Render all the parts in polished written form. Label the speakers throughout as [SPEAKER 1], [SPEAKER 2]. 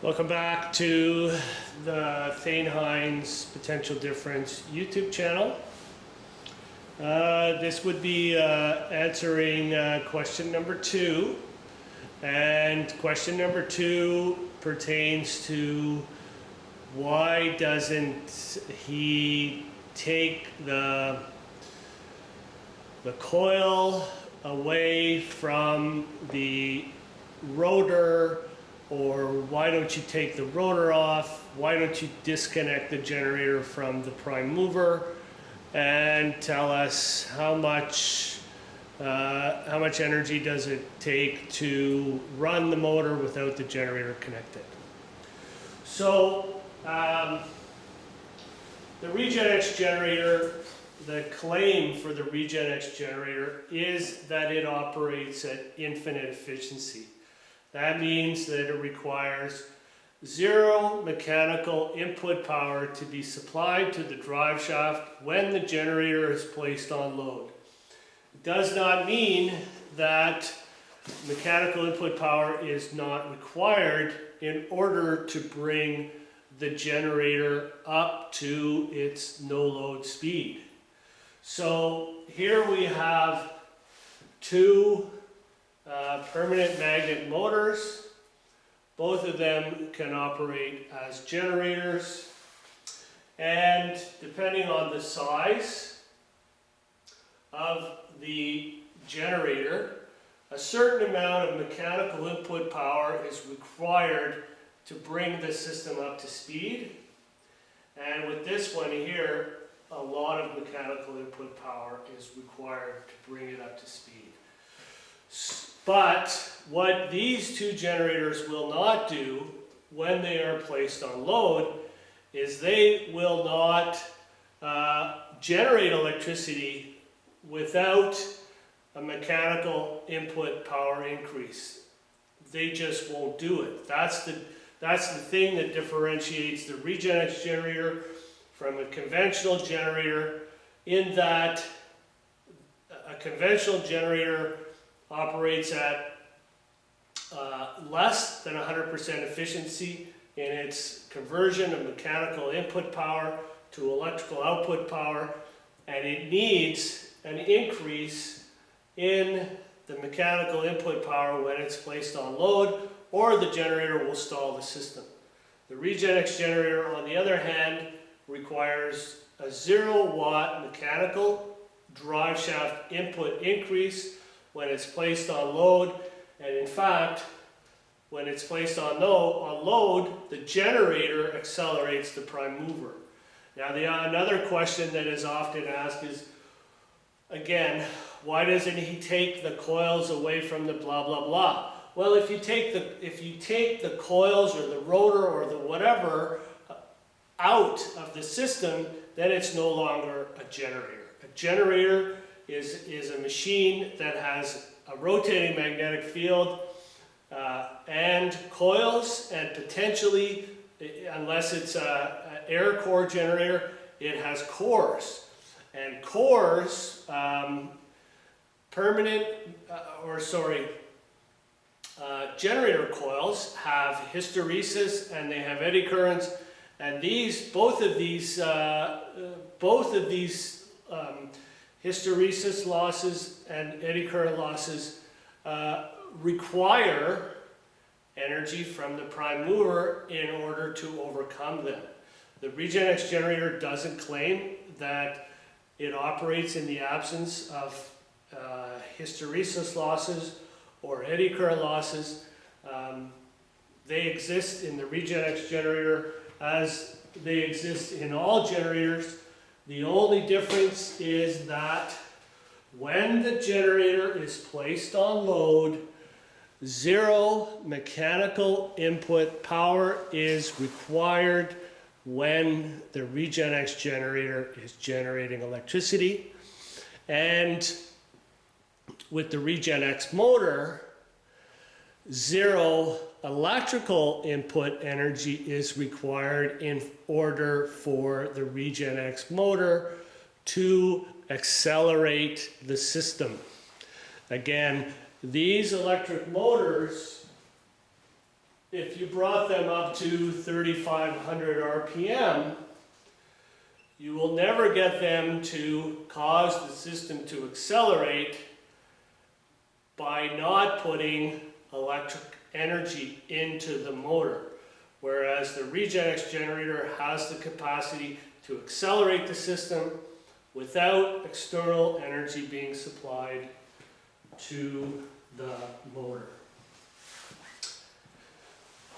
[SPEAKER 1] Welcome back to the Thane Hines Potential Difference YouTube channel. This would be answering question number 2. And question number 2 pertains to why doesn't he take the coil away from the rotor, or why don't you take the rotor off? Why don't you disconnect the generator from the prime mover and tell us how much energy does it take to run the motor without the generator connected? So the RegenX generator, the claim for the RegenX generator is that it operates at infinite efficiency. That means that it requires zero mechanical input power to be supplied to the drive shaft when the generator is placed on load. It does not mean that mechanical input power is not required in order to bring the generator up to its no load speed. So here we have two permanent magnet motors. Both of them can operate as generators, and depending on the size of the generator, a certain amount of mechanical input power is required to bring the system up to speed. And with this one here, a lot of mechanical input power is required to bring it up to speed. But what these two generators will not do when they are placed on load is they will not generate electricity without a mechanical input power increase. They just won't do it. That's the thing that differentiates the RegenX generator from a conventional generator, in that a conventional generator operates at less than 100% efficiency in its conversion of mechanical input power to electrical output power, and it needs an increase in the mechanical input power when it's placed on load, or the generator will stall the system. The RegenX generator, on the other hand, requires a 0-watt mechanical drive shaft input increase when it's placed on load, and in fact, when it's placed on load, the generator accelerates the prime mover. Now, another question that is often asked is, again, why doesn't he take the coils away from the blah blah blah? Well, if you take the coils or the rotor or the whatever out of the system, then it's no longer a generator. A generator is a machine that has a rotating magnetic field and coils, and potentially, unless it's an air core generator, it has cores. And cores, generator coils have hysteresis and they have eddy currents, and both of these hysteresis losses and eddy current losses require energy from the prime mover in order to overcome them. The RegenX generator doesn't claim that it operates in the absence of hysteresis losses or eddy current losses. They exist in the RegenX generator as they exist in all generators. The only difference is that when the generator is placed on load, zero mechanical input power is required when the RegenX generator is generating electricity. And with the RegenX motor, zero electrical input energy is required in order for the RegenX motor to accelerate the system. Again, these electric motors if you brought them up to 3,500 RPM, you will never get them to cause the system to accelerate by not putting electric energy into the motor. Whereas the RegenX generator has the capacity to accelerate the system without external energy being supplied to the motor.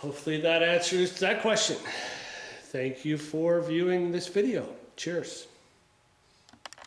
[SPEAKER 1] Hopefully that answers that question. Thank you for viewing this video. Cheers.